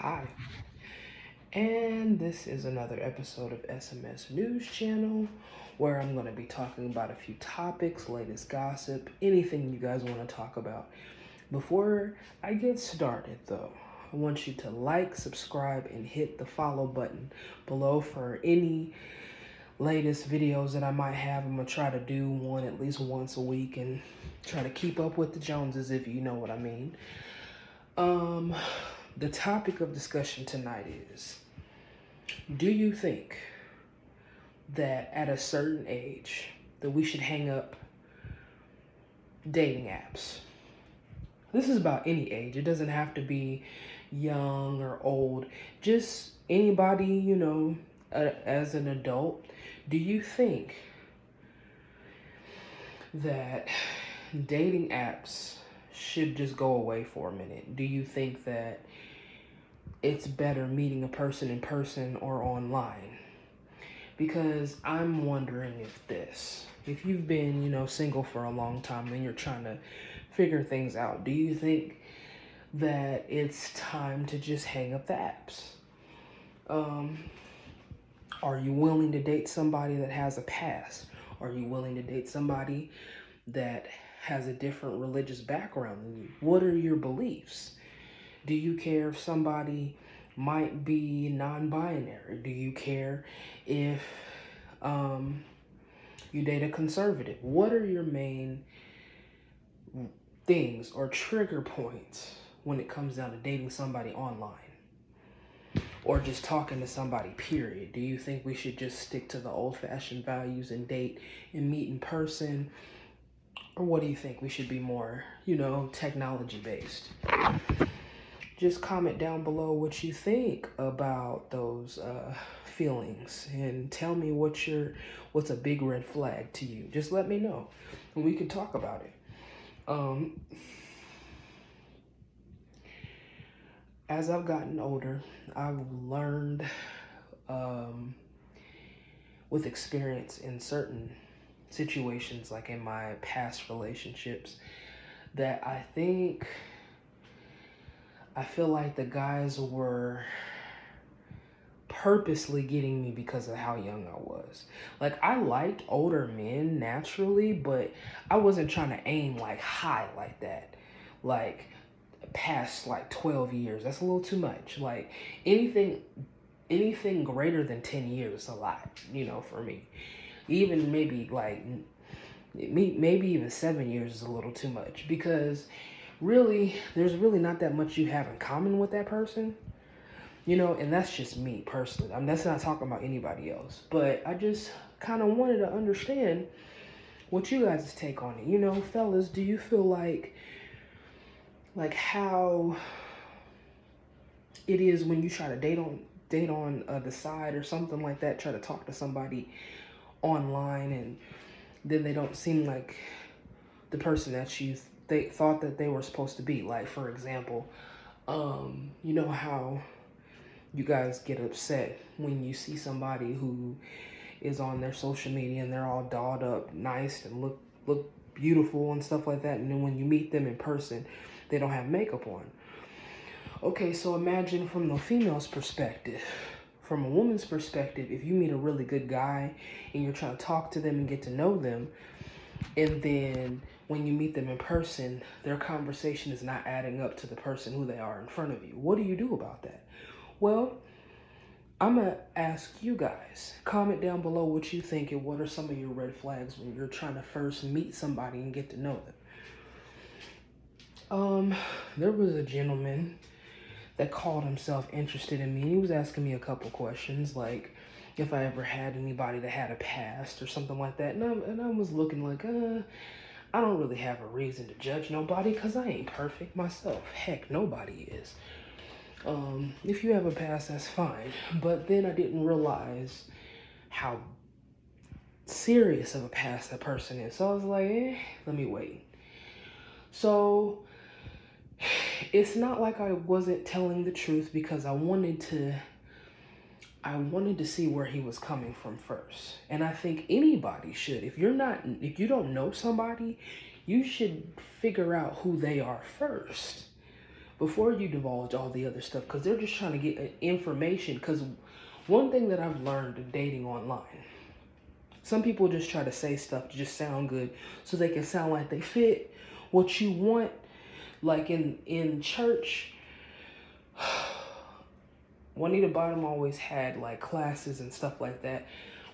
Hi, and this is another episode of SMS News Channel where I'm going to be talking about a few topics, latest gossip, anything you guys want to talk about. Before I get started, though, I want you to like, subscribe, and hit the follow button below for any latest videos that I might have. I'm going to try to do one at least once a week and try to keep up with the Joneses, if you know what I mean. The topic of discussion tonight is, do you think that at a certain age that we should hang up dating apps? This is about any age. It doesn't have to be young or old. Just anybody, as an adult. Do you think that dating apps should just go away for a minute? Do you think that it's better meeting a person in person or online? Because I'm wondering if you've been, single for a long time and you're trying to figure things out, do you think that it's time to just hang up the apps? Are you willing to date somebody that has a past? Are you willing to date somebody that has a different religious background than you? What are your beliefs? Do you care if somebody might be non-binary? Do you care if you date a conservative? What are your main things or trigger points when it comes down to dating somebody online? Or just talking to somebody, period? Do you think we should just stick to the old-fashioned values and date and meet in person? Or what do you think? We should be more, technology-based? Just comment down below what you think about those feelings and tell me what's a big red flag to you. Just let me know and we can talk about it. As I've gotten older, I've learned with experience in certain situations, like in my past relationships, that I feel like the guys were purposely getting me because of how young I was. Like, I liked older men naturally, but I wasn't trying to aim like high like that. Like, past like 12 years, that's a little too much. Like, anything greater than 10 years is a lot, for me. Even maybe even 7 years is a little too much, because really, there's really not that much you have in common with that person, and that's just me personally. That's not talking about anybody else, but I just kind of wanted to understand what you guys' take on it. Fellas, do you feel like how it is when you try to date on the side or something like that, try to talk to somebody online, and then they don't seem like the person that they thought that they were supposed to be? Like, for example, you know how you guys get upset when you see somebody who is on their social media and they're all dolled up nice and look beautiful and stuff like that, and then when you meet them in person, they don't have makeup on. Okay, so imagine from the female's perspective. From a woman's perspective, if you meet a really good guy and you're trying to talk to them and get to know them, and then when you meet them in person, their conversation is not adding up to the person who they are in front of you, what do you do about that? Well, I'm going to ask you guys, comment down below what you think and what are some of your red flags when you're trying to first meet somebody and get to know them. There was a gentleman that called himself interested in me. He was asking me a couple questions, like if I ever had anybody that had a past or something like that. And I was looking like, I don't really have a reason to judge nobody, because I ain't perfect myself. Heck, nobody is. If you have a past, that's fine. But then I didn't realize how serious of a past that person is. So I was like, let me wait. So it's not like I wasn't telling the truth, because I wanted to see where he was coming from first. And I think anybody should. If you don't know somebody, you should figure out who they are first before you divulge all the other stuff, because they're just trying to get information. Because one thing that I've learned dating online, some people just try to say stuff to just sound good so they can sound like they fit what you want. Like in church, Juanita Bottom always had like classes and stuff like that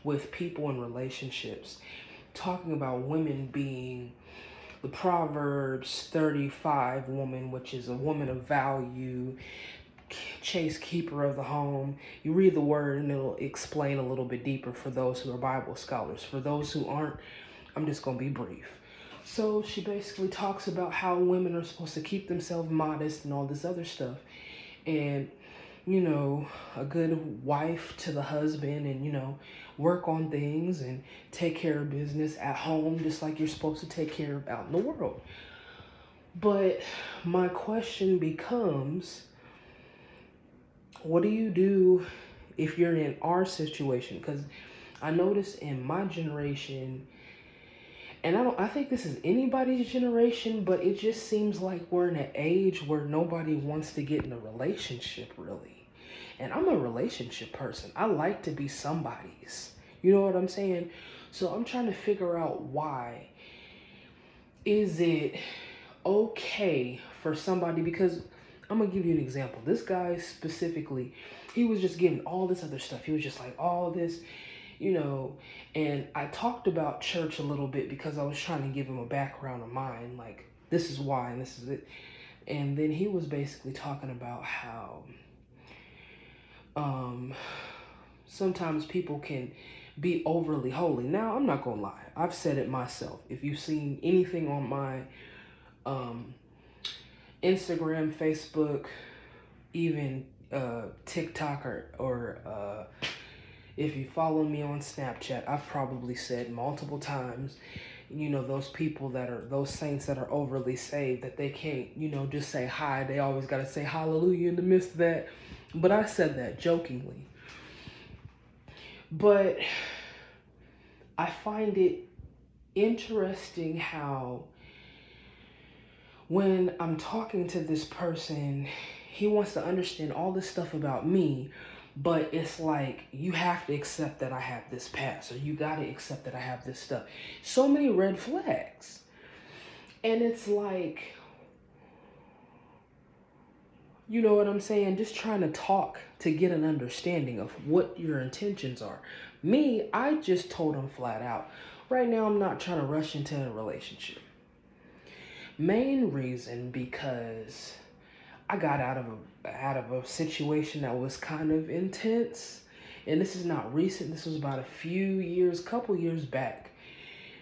with people in relationships, talking about women being the Proverbs 35 woman, which is a woman of value, chase keeper of the home. You read the word and it'll explain a little bit deeper for those who are Bible scholars. For those who aren't, I'm just going to be brief. So she basically talks about how women are supposed to keep themselves modest and all this other stuff. And, you know, a good wife to the husband and, you know, work on things and take care of business at home just like you're supposed to take care of out in the world. But my question becomes, what do you do if you're in our situation? Because I notice in my generation, and I think this is anybody's generation, but it just seems like we're in an age where nobody wants to get in a relationship, really. And I'm a relationship person. I like to be somebody's. You know what I'm saying? So I'm trying to figure out why. Is it okay for somebody? Because I'm going to give you an example. This guy specifically, he was just giving all this other stuff. He was just like, all this, you know, and I talked about church a little bit because I was trying to give him a background of mine, like, this is why and this is it. And then he was basically talking about how sometimes people can be overly holy. Now, I'm not going to lie. I've said it myself. If you've seen anything on my Instagram, Facebook, even TikTok, or if you follow me on Snapchat, I've probably said multiple times, you know, those people that are, those saints that are overly saved, that they can't, you know, just say hi. They always got to say hallelujah in the midst of that. But I said that jokingly. But I find it interesting how when I'm talking to this person, he wants to understand all this stuff about me, but it's like, you have to accept that I have this past, or you got to accept that I have this stuff. So many red flags. And it's like, you know what I'm saying? Just trying to talk to get an understanding of what your intentions are. Me, I just told him flat out, right now I'm not trying to rush into a relationship. Main reason because I got out of a situation that was kind of intense. And this is not recent. This was about a few years, couple years back.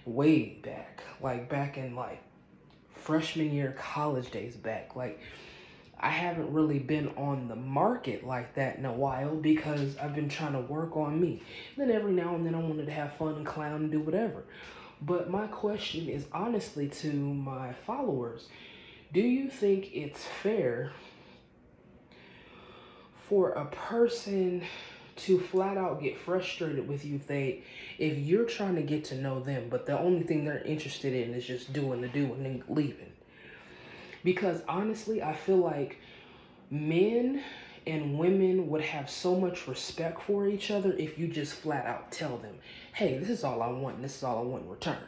Way back. Like back in like freshman year college days back. Like, I haven't really been on the market like that in a while because I've been trying to work on me. And then every now and then I wanted to have fun and clown and do whatever. But my question is honestly to my followers, do you think it's fair for a person to flat out get frustrated with you if you're trying to get to know them, but the only thing they're interested in is just doing the do and then leaving? Because honestly, I feel like men and women would have so much respect for each other if you just flat out tell them, hey, this is all I want and this is all I want in return.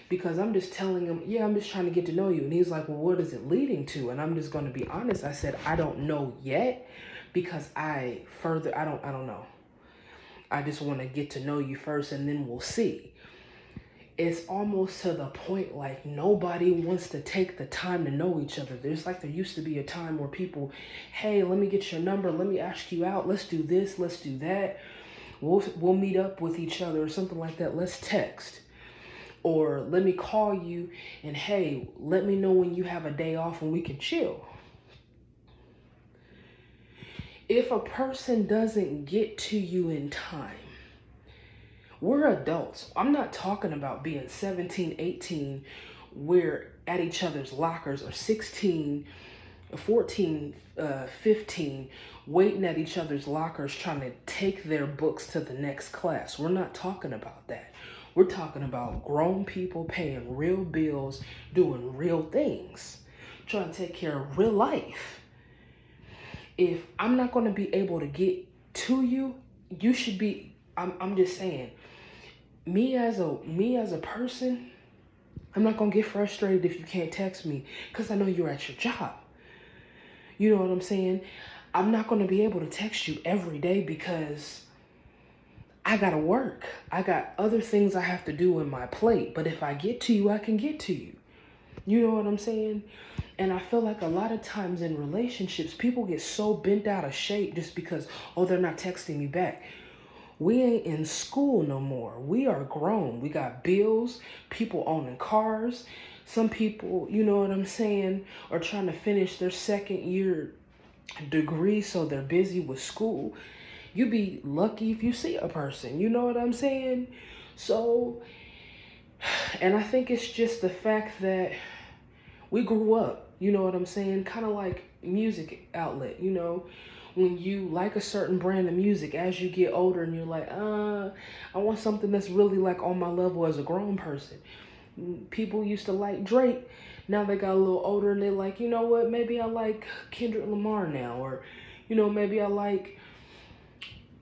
Because I'm just telling him, yeah, I'm just trying to get to know you. And he's like, well, what is it leading to? And I'm just going to be honest. I said, I don't know yet because I don't know. I just want to get to know you first and then we'll see. It's almost to the point like nobody wants to take the time to know each other. There's like, there used to be a time where people, hey, let me get your number. Let me ask you out. Let's do this. Let's do that. We'll meet up with each other or something like that. Let's text. Or let me call you and, hey, let me know when you have a day off and we can chill. If a person doesn't get to you in time, we're adults. I'm not talking about being 17, 18, we're at each other's lockers, or 16, 14, 15, waiting at each other's lockers trying to take their books to the next class. We're not talking about that. We're talking about grown people paying real bills, doing real things, trying to take care of real life. If I'm not going to be able to get to you, you should be, I'm just saying, me as a person, I'm not going to get frustrated if you can't text me because I know you're at your job. You know what I'm saying? I'm not going to be able to text you every day because I got to work. I got other things I have to do in my plate. But if I get to you, I can get to you. You know what I'm saying? And I feel like a lot of times in relationships, people get so bent out of shape just because, oh, they're not texting me back. We ain't in school no more. We are grown. We got bills, people owning cars. Some people, you know what I'm saying, are trying to finish their second year degree, so they're busy with school. You be lucky if you see a person, you know what I'm saying? So, and I think it's just the fact that we grew up, you know what I'm saying? Kind of like music outlet, you know? When you like a certain brand of music, as you get older and you're like, I want something that's really like on my level as a grown person. People used to like Drake. Now they got a little older and they're like, you know what, maybe I like Kendrick Lamar now. Or, you know, maybe I like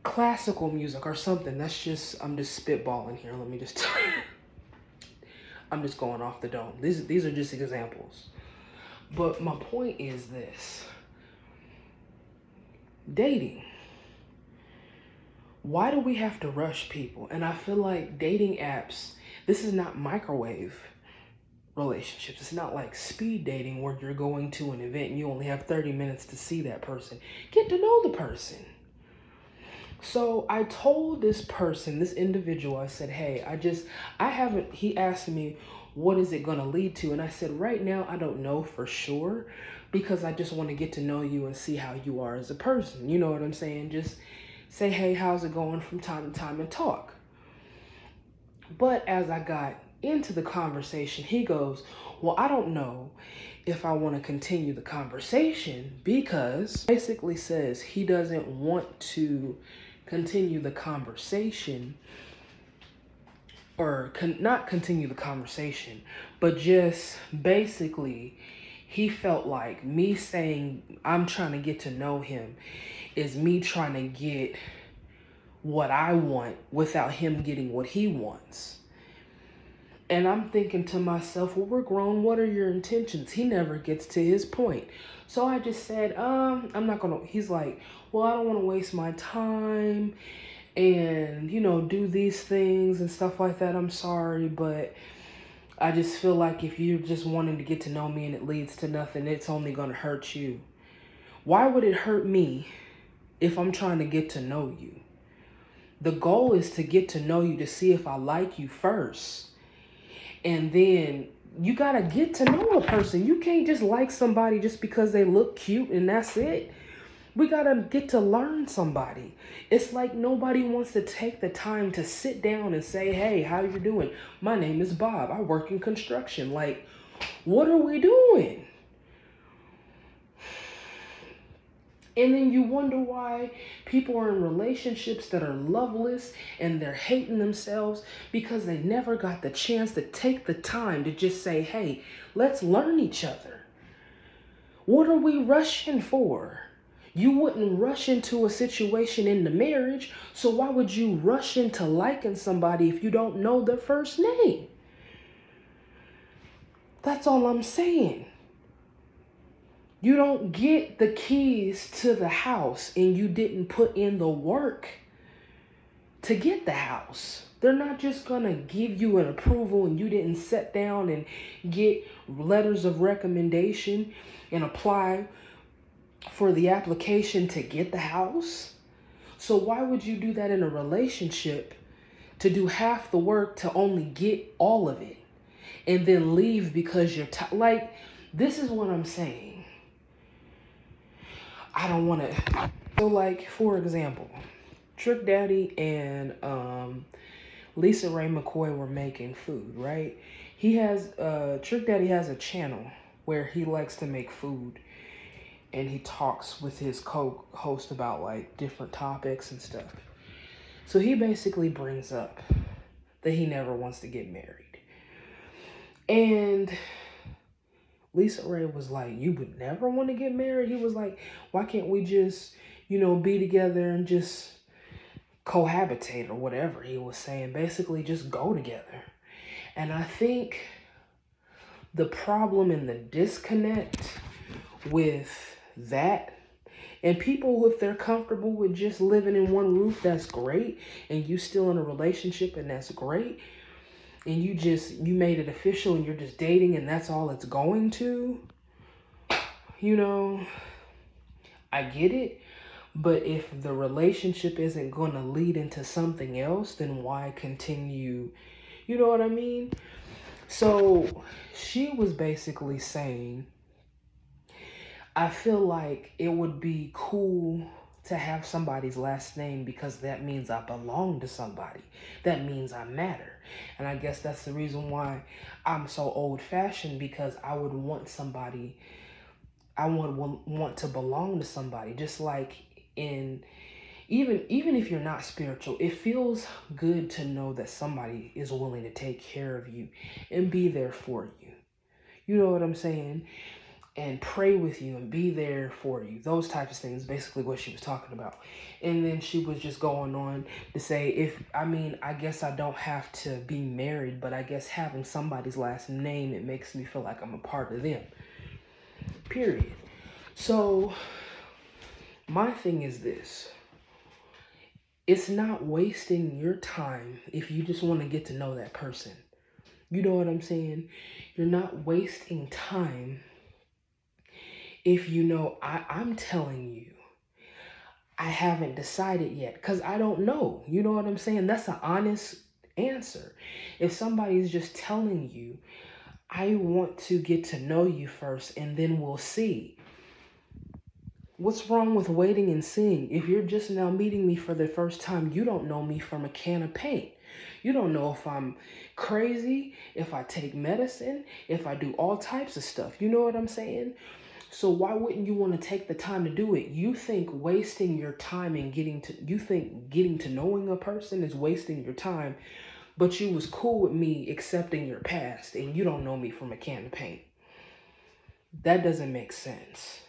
classical music or something. I'm just spitballing here. Let me just, I'm just going off the dome. These are just examples. But my point is this. Dating. Why do we have to rush people? And I feel like dating apps, this is not microwave relationships. It's not like speed dating where you're going to an event and you only have 30 minutes to see that person. Get to know the person. So I told this person, this individual, I said, hey, he asked me, what is it going to lead to? And I said, right now, I don't know for sure because I just want to get to know you and see how you are as a person. You know what I'm saying? Just say, hey, how's it going from time to time and talk. But as I got into the conversation, he goes, well, I don't know if I want to continue the conversation because basically says he doesn't want to continue the conversation or not continue the conversation, but just basically he felt like me saying I'm trying to get to know him is me trying to get what I want without him getting what he wants. And I'm thinking to myself, well, we're grown. What are your intentions? He never gets to his point. So I just said, I'm not going to, he's like, well, I don't want to waste my time and, you know, do these things and stuff like that. I'm sorry, but I just feel like if you're just wanting to get to know me and it leads to nothing, it's only going to hurt you. Why would it hurt me if I'm trying to get to know you? The goal is to get to know you to see if I like you first. And then you got to get to know a person. You can't just like somebody just because they look cute and that's it. We got to get to learn somebody. It's like nobody wants to take the time to sit down and say, hey, how you doing? My name is Bob. I work in construction. Like, what are we doing? And then you wonder why people are in relationships that are loveless and they're hating themselves because they never got the chance to take the time to just say, hey, let's learn each other. What are we rushing for? You wouldn't rush into a situation in the marriage, so why would you rush into liking somebody if you don't know their first name? That's all I'm saying. You don't get the keys to the house and you didn't put in the work to get the house. They're not just going to give you an approval and you didn't sit down and get letters of recommendation and apply for the application to get the house. So why would you do that in a relationship to do half the work to only get all of it and then leave because you're like, this is what I'm saying. I don't want to. So like, for example, Trick Daddy and Lisa Ray McCoy were making food, right? Trick Daddy has a channel where he likes to make food and he talks with his co-host about like different topics and stuff. So he basically brings up that he never wants to get married. And LisaRaye was like, you would never want to get married? He was like, why can't we just, be together and just cohabitate or whatever he was saying? Basically, just go together. And I think the problem and the disconnect with that, and people, if they're comfortable with just living in one roof, that's great. And you still in a relationship, and that's great. And you made it official and you're just dating and that's all it's going to, I get it. But if the relationship isn't going to lead into something else, then why continue? You know what I mean? So she was basically saying, I feel like it would be cool to have somebody's last name because that means I belong to somebody. That means I matter. And I guess that's the reason why I'm so old-fashioned, because I would want somebody, I would want to belong to somebody. Just like even if you're not spiritual, it feels good to know that somebody is willing to take care of you and be there for you. You know what I'm saying? And pray with you and be there for you. Those types of things, basically what she was talking about. And then she was just going on to say, I guess I don't have to be married, but I guess having somebody's last name, it makes me feel like I'm a part of them. Period. So my thing is this. It's not wasting your time if you just want to get to know that person. You know what I'm saying? You're not wasting time if I'm telling you, I haven't decided yet because I don't know. You know what I'm saying? That's an honest answer. If somebody's just telling you, I want to get to know you first and then we'll see. What's wrong with waiting and seeing? If you're just now meeting me for the first time, you don't know me from a can of paint. You don't know if I'm crazy, if I take medicine, if I do all types of stuff. You know what I'm saying? So why wouldn't you want to take the time to do it? You think wasting your time and getting to knowing a person is wasting your time, but you was cool with me accepting your past and you don't know me from a can of paint. That doesn't make sense.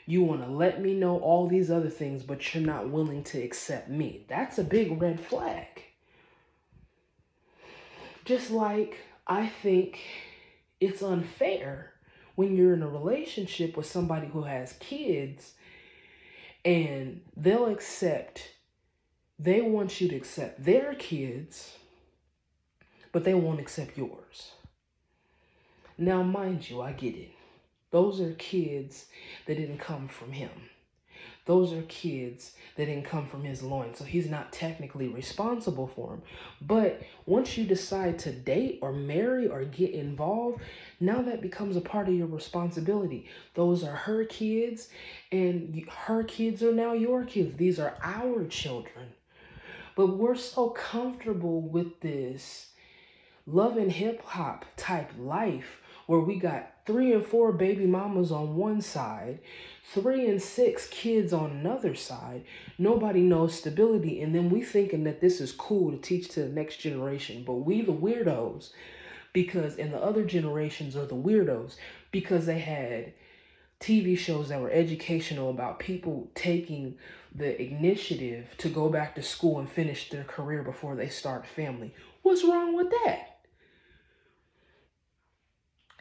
You want to let me know all these other things, but you're not willing to accept me. That's a big red flag. Just like I think it's unfair when you're in a relationship with somebody who has kids and they want you to accept their kids, but they won't accept yours. Now, mind you, I get it. Those are kids that didn't come from him. Those are kids that didn't come from his loins. So he's not technically responsible for them. But once you decide to date or marry or get involved, now that becomes a part of your responsibility. Those are her kids, and her kids are now your kids. These are our children. But we're so comfortable with this love and hip hop type life where we got 3 and 4 baby mamas on one side, 3 and 6 kids on another side. Nobody knows stability. And then we thinking that this is cool to teach to the next generation. But we the weirdos, and the other generations are the weirdos because they had TV shows that were educational about people taking the initiative to go back to school and finish their career before they start a family. What's wrong with that?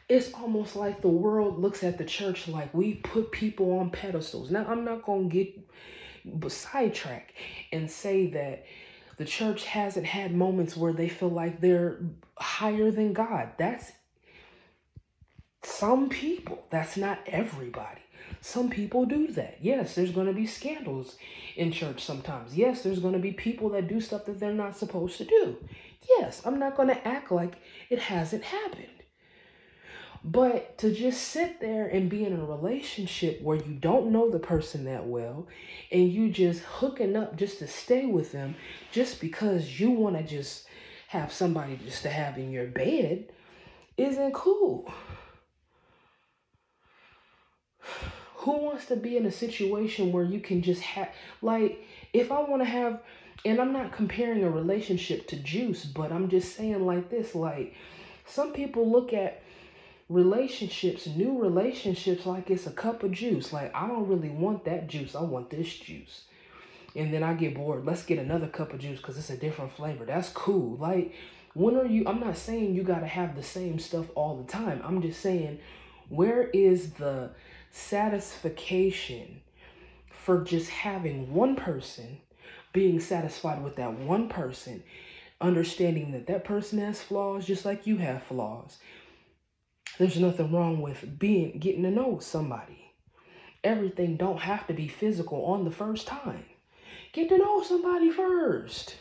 It's almost like the world looks at the church like we put people on pedestals. Now, I'm not going to get sidetracked and say that the church hasn't had moments where they feel like they're higher than God. That's some people. That's not everybody. Some people do that. Yes, there's going to be scandals in church sometimes. Yes, there's going to be people that do stuff that they're not supposed to do. Yes, I'm not going to act like it hasn't happened. But to just sit there and be in a relationship where you don't know the person that well and you just hooking up just to stay with them just because you want to just have somebody just to have in your bed isn't cool. Who wants to be in a situation where you can just have, like, if I want to have, and I'm not comparing a relationship to juice, but I'm just saying like this, like, some people look at new relationships, like it's a cup of juice. Like, I don't really want that juice. I want this juice. And then I get bored. Let's get another cup of juice because it's a different flavor. That's cool. Like, I'm not saying you got to have the same stuff all the time. I'm just saying, where is the satisfaction for just having one person, being satisfied with that one person, understanding that that person has flaws just like you have flaws? There's nothing wrong with getting to know somebody. Everything don't have to be physical on the first time. Get to know somebody first.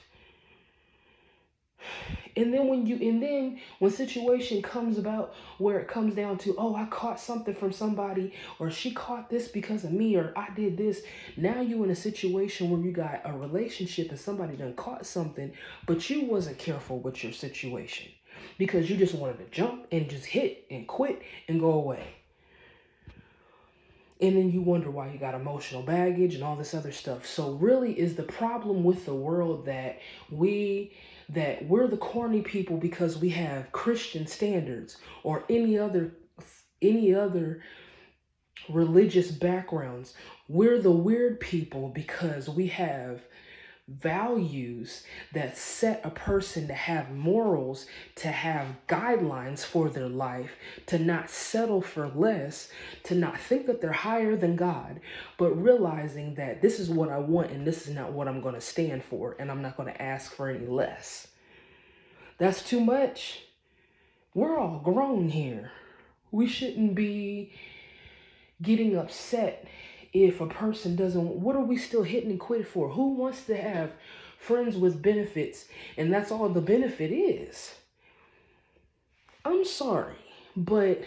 And then when situation comes about where it comes down to, oh, I caught something from somebody, or she caught this because of me, or I did this. Now you in a situation where you got a relationship and somebody done caught something, but you wasn't careful with your situation because you just wanted to jump and just hit and quit and go away. And then you wonder why you got emotional baggage and all this other stuff. So really, is the problem with the world that we're the corny people because we have Christian standards or any other religious backgrounds? We're the weird people because we have values that set a person to have morals, to have guidelines for their life, to not settle for less, to not think that they're higher than God, but realizing that this is what I want and this is not what I'm going to stand for, and I'm not going to ask for any less. That's too much. We're all grown here. We shouldn't be getting upset if a person doesn't. What are we still hitting and quit for? Who wants to have friends with benefits and that's all the benefit is? I'm sorry, but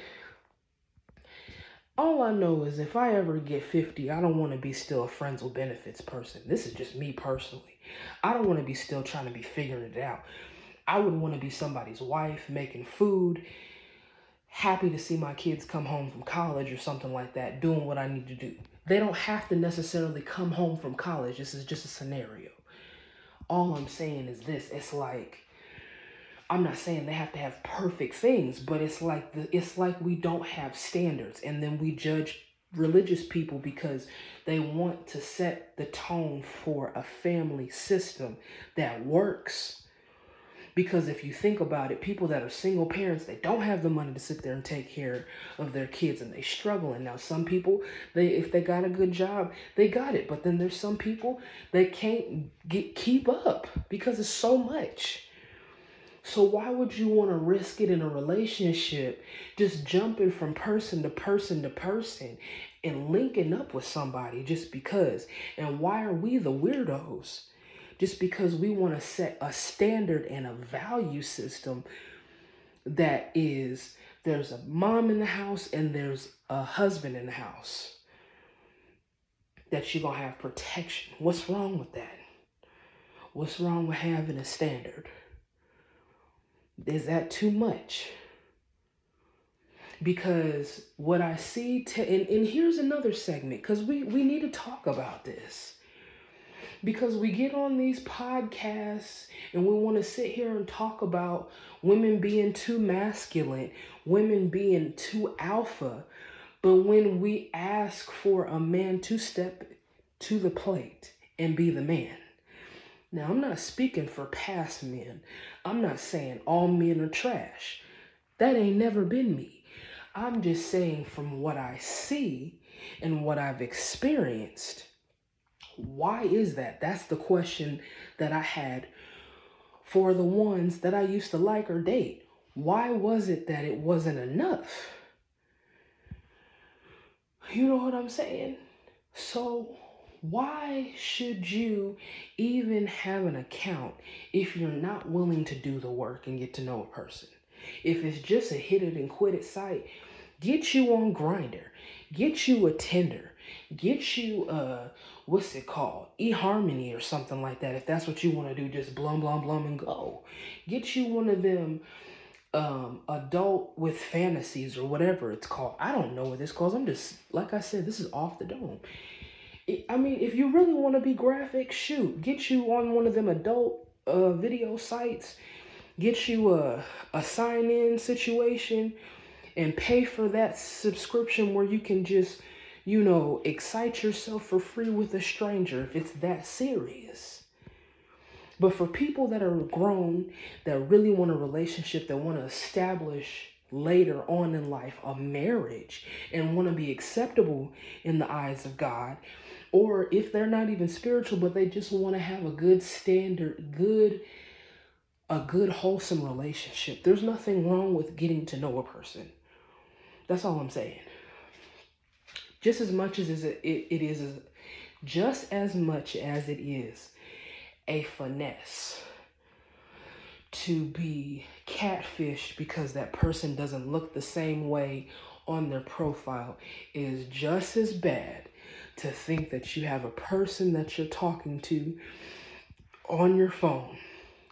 all I know is if I ever get 50, I don't want to be still a friends with benefits person. This is just me personally. I don't want to be still trying to be figuring it out. I would want to be somebody's wife, making food, happy to see my kids come home from college or something like that, doing what I need to do. They don't have to necessarily come home from college. This is just a scenario. All I'm saying is this. It's like, I'm not saying they have to have perfect things, but it's like we don't have standards, and then we judge religious people because they want to set the tone for a family system that works. Because if you think about it, people that are single parents, they don't have the money to sit there and take care of their kids, and they struggle. And now some people, if they got a good job, they got it. But then there's some people that can't keep up because it's so much. So why would you want to risk it in a relationship, just jumping from person to person to person and linking up with somebody just because? And why are we the weirdos? Just because we want to set a standard and a value system that is, there's a mom in the house and there's a husband in the house, that you're going to have protection. What's wrong with that? What's wrong with having a standard? Is that too much? Because what I see, and here's another segment, because we need to talk about this. Because we get on these podcasts and we want to sit here and talk about women being too masculine, women being too alpha. But when we ask for a man to step to the plate and be the man. Now, I'm not speaking for past men. I'm not saying all men are trash. That ain't never been me. I'm just saying from what I see and what I've experienced. Why is that? That's the question that I had for the ones that I used to like or date. Why was it that it wasn't enough? You know what I'm saying? So why should you even have an account if you're not willing to do the work and get to know a person? If it's just a hit it and quit it site, get you on Grindr, get you a Tinder, get you what's it called? eHarmony or something like that. If that's what you want to do, just blum and go. Get you one of them adult with fantasies or whatever it's called. I don't know what it's called. I'm just, like I said, this is off the dome. I mean, if you really want to be graphic, shoot, get you on one of them adult video sites, get you a sign-in situation, and pay for that subscription where you can just, excite yourself for free with a stranger if it's that serious. But for people that are grown, that really want a relationship, that want to establish later on in life a marriage and want to be acceptable in the eyes of God, or if they're not even spiritual, but they just want to have a good standard, a good wholesome relationship, there's nothing wrong with getting to know a person. That's all I'm saying. Just as much as it is, just as much as it is a finesse to be catfished because that person doesn't look the same way on their profile, is just as bad to think that you have a person that you're talking to on your phone,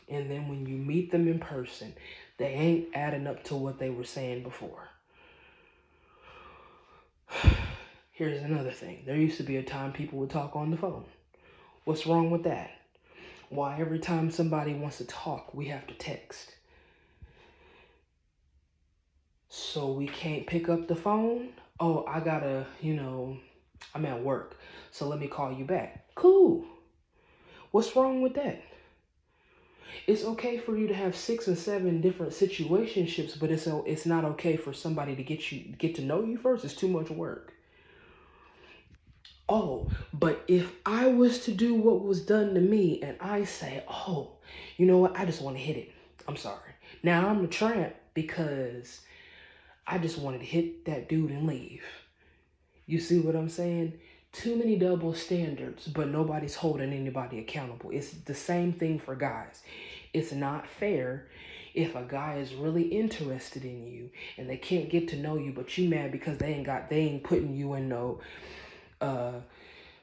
and then when you meet them in person, they ain't adding up to what they were saying before. Here's another thing. There used to be a time people would talk on the phone. What's wrong with that? Why every time somebody wants to talk, we have to text? So we can't pick up the phone? Oh, I gotta, I'm at work, so let me call you back. Cool. What's wrong with that? It's okay for you to have 6 and 7 different situationships, but it's not okay for somebody to get to know you first. It's too much work. Oh, but if I was to do what was done to me and I say, oh, you know what? I just want to hit it. I'm sorry. Now I'm a tramp because I just wanted to hit that dude and leave. You see what I'm saying? Too many double standards, but nobody's holding anybody accountable. It's the same thing for guys. It's not fair if a guy is really interested in you and they can't get to know you, but you mad because they ain't putting you in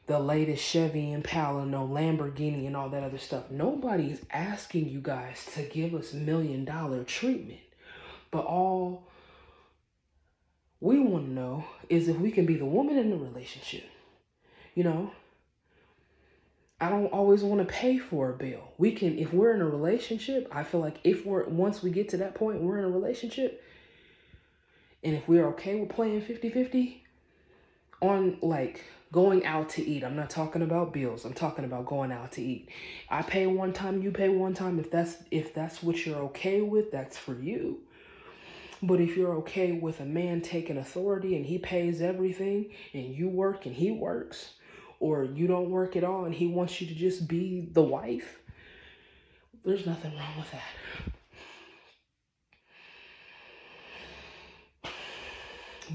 the latest Chevy Impala, no Lamborghini and all that other stuff. Nobody's asking you guys to give us $1 million treatment. But all we want to know is if we can be the woman in the relationship. I don't always want to pay for a bill. We can, if we're in a relationship, I feel like once we get to that point, we're in a relationship. And if we're okay with playing 50-50 on like going out to eat. I'm not talking about bills. I'm talking about going out to eat. I pay one time, you pay one time. If that's what you're okay with, that's for you. But if you're okay with a man taking authority and he pays everything and you work and he works, or you don't work at all and he wants you to just be the wife, there's nothing wrong with that.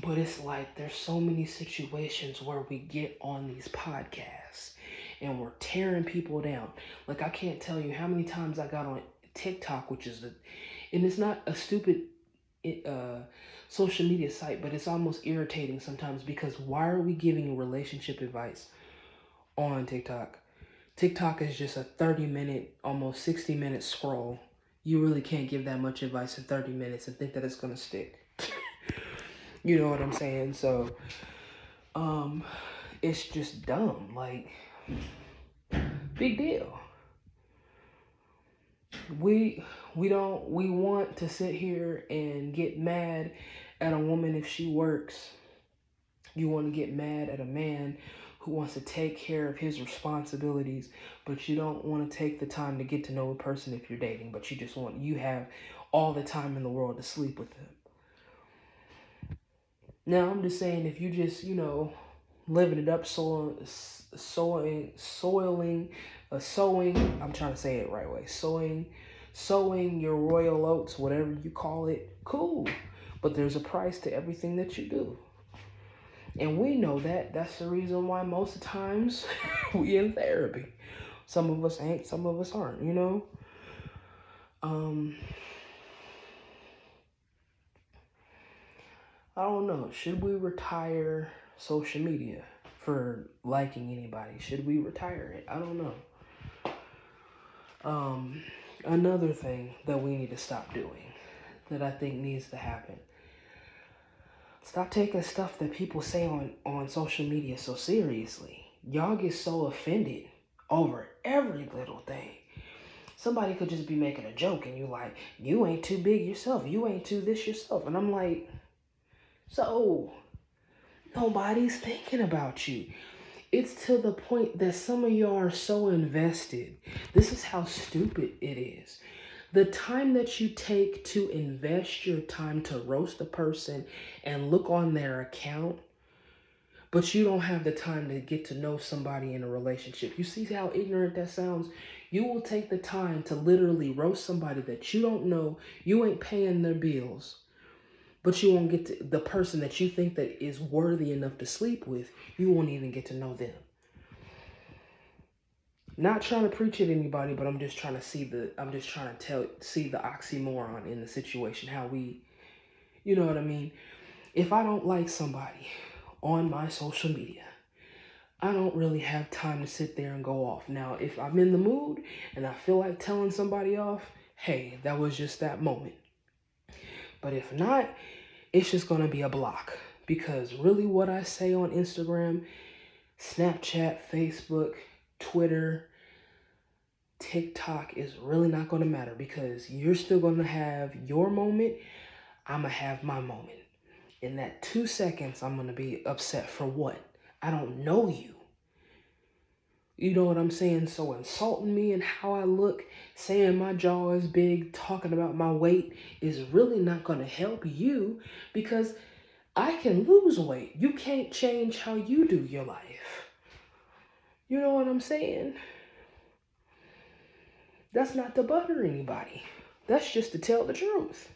But it's like there's so many situations where we get on these podcasts and we're tearing people down. Like I can't tell you how many times I got on TikTok, and it's not a stupid social media site, but it's almost irritating sometimes because why are we giving relationship advice on TikTok? TikTok is just a 30-minute, almost 60-minute scroll. You really can't give that much advice in 30 minutes and think that it's going to stick. You know what I'm saying? So, it's just dumb. Like, big deal. We want to sit here and get mad at a woman if she works. You want to get mad at a man who wants to take care of his responsibilities, but you don't want to take the time to get to know a person if you're dating, but you have all the time in the world to sleep with them. Now, I'm just saying, if you just, living it up, sowing, I'm trying to say it right way, sowing your royal oats, whatever you call it, cool. But there's a price to everything that you do. And we know that. That's the reason why most of the times we in therapy. Some of us ain't, some of us aren't, I don't know. Should we retire social media for liking anybody? Should we retire it? I don't know. Another thing that we need to stop doing, that I think needs to happen. Stop taking stuff that people say on social media so seriously. Y'all get so offended over every little thing. Somebody could just be making a joke and you like, you ain't too big yourself. You ain't too this yourself. And I'm like, So nobody's thinking about you. It's to the point that some of y'all are so invested. This is how stupid it is. The time that you take to invest your time to roast a person and look on their account, but you don't have the time to get to know somebody in a relationship. You see how ignorant that sounds? You will take the time to literally roast somebody that you don't know. You ain't paying their bills, but you won't get to the person that you think that is worthy enough to sleep with. You won't even get to know them. Not trying to preach at anybody, but I'm just trying to see the oxymoron in the situation. How we, you know what I mean? If I don't like somebody on my social media, I don't really have time to sit there and go off. Now, if I'm in the mood and I feel like telling somebody off, hey, that was just that moment. But if not, it's just going to be a block. Because really what I say on Instagram, Snapchat, Facebook, Twitter, TikTok is really not going to matter, because you're still going to have your moment. I'm going to have my moment. In that 2 seconds, I'm going to be upset for what? I don't know you. You know what I'm saying? So insulting me and how I look, saying my jaw is big, talking about my weight is really not going to help you, because I can lose weight. You can't change how you do your life. You know what I'm saying? That's not to butter anybody. That's just to tell the truth.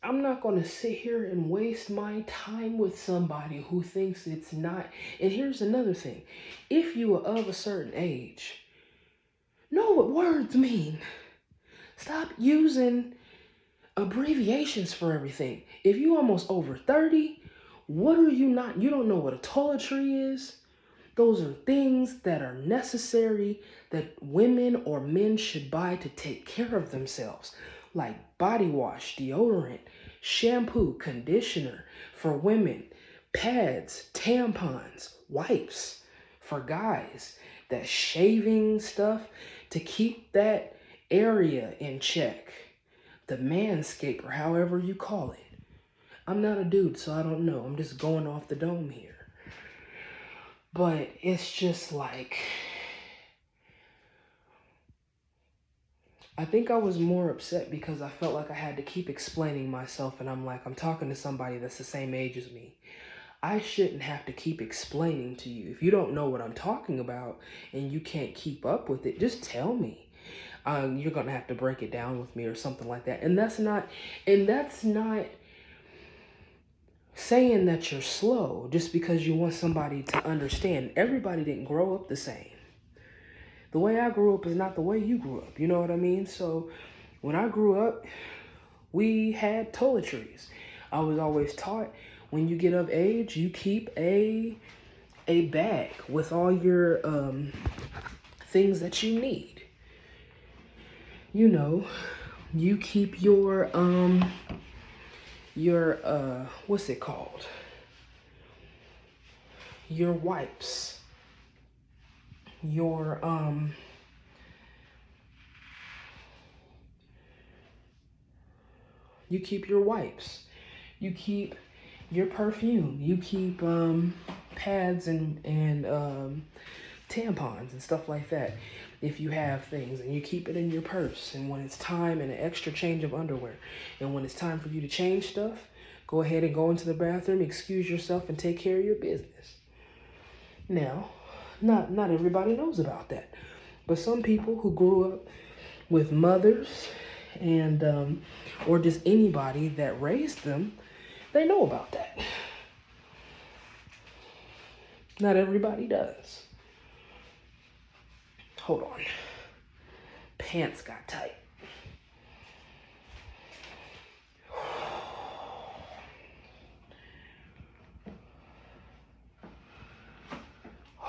I'm not going to sit here and waste my time with somebody who thinks it's not. And here's another thing. If you are of a certain age, know what words mean. Stop using abbreviations for everything. If you almost over 30, what are you not? You don't know what a toiletry is? Those are things that are necessary that women or men should buy to take care of themselves, like body wash, deodorant, shampoo, conditioner for women, pads, tampons, wipes for guys, that shaving stuff to keep that area in check, the manscaper, however you call it. I'm not a dude, so I don't know. I'm just going off the dome here. But it's just like, I think I was more upset because I felt like I had to keep explaining myself, and I'm like, I'm talking to somebody that's the same age as me. I shouldn't have to keep explaining to you. If you don't know what I'm talking about and you can't keep up with it, just tell me. You're going to have to break it down with me or something like that. And that's not saying that you're slow just because you want somebody to understand. Everybody didn't grow up the same. The way I grew up is not the way you grew up. You know what I mean? So when I grew up, we had toiletries. I was always taught, when you get of age, you keep a bag with all your things that you need. You know, you keep your what's it called? Your wipes. Your you keep your wipes. You keep your perfume. You keep pads and tampons and stuff like that. If you have things, and you keep it in your purse, and when it's time, and an extra change of underwear, and when it's time for you to change stuff, go ahead and go into the bathroom, excuse yourself, and take care of your business. Now, not everybody knows about that, but some people who grew up with mothers and or just anybody that raised them, they know about that. Not everybody does. Hold on. Pants got tight.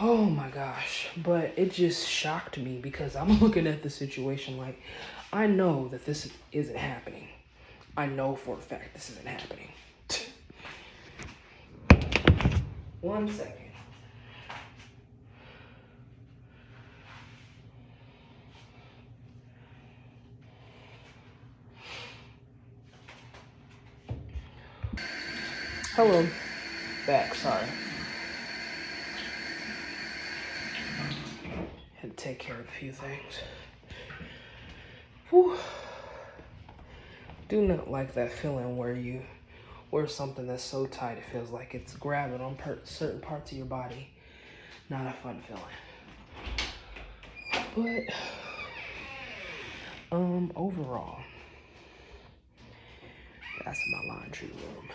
Oh my gosh. But it just shocked me because I'm looking at the situation like, I know that this isn't happening. I know for a fact this isn't happening. 1 second. Hello, back, sorry. Had to take care of a few things. Whew. Do not like that feeling where you wear something that's so tight it feels like it's grabbing on certain parts of your body. Not a fun feeling. But, overall, that's my laundry room.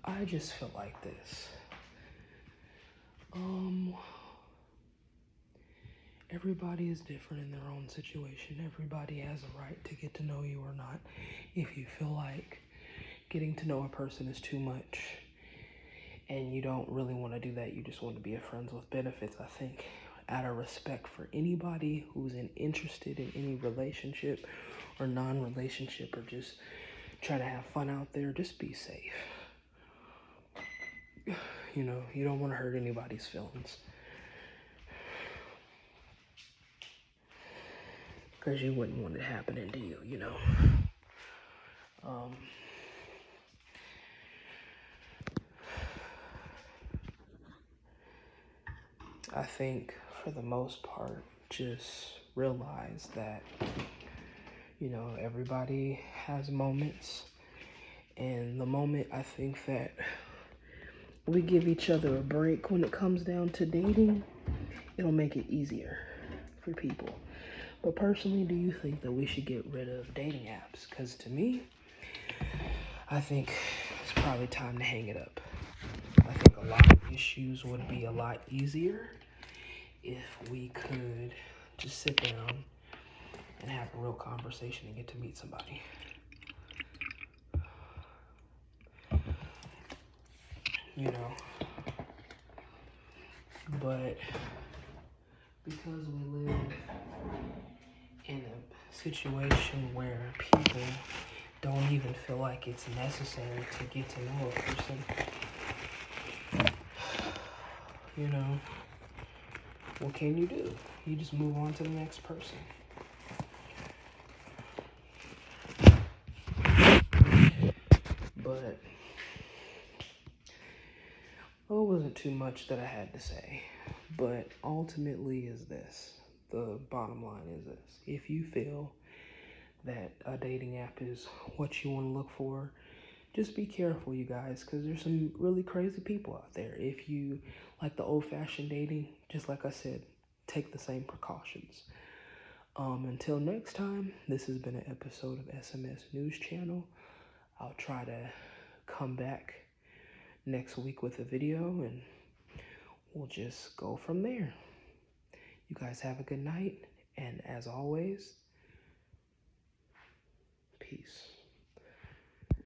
I just feel like this. Everybody is different in their own situation. Everybody has a right to get to know you or not. If you feel like getting to know a person is too much and you don't really want to do that, you just want to be a friends with benefits, I think out of respect for anybody who's interested in any relationship or non-relationship or just trying to have fun out there, just be safe. You know, you don't want to hurt anybody's feelings. Because you wouldn't want it happening to you, you know. I think for the most part, just realize that, you know, everybody has moments. And the moment I think that we give each other a break when it comes down to dating, it'll make it easier for people. But personally, do you think that we should get rid of dating apps? Because to me, I think it's probably time to hang it up. I think a lot of issues would be a lot easier if we could just sit down and have a real conversation and get to meet somebody. You know, but because we live in a situation where people don't even feel like it's necessary to get to know a person, you know, what can you do? You just move on to the next person. But, well, it wasn't too much that I had to say. But ultimately is this. The bottom line is this. If you feel that a dating app is what you want to look for, just be careful, you guys, because there's some really crazy people out there. If you like the old-fashioned dating, just like I said, take the same precautions. Until next time, this has been an episode of SMS News Channel. I'll try to come back next week with a video, and we'll just go from there. You guys have a good night, and as always, peace.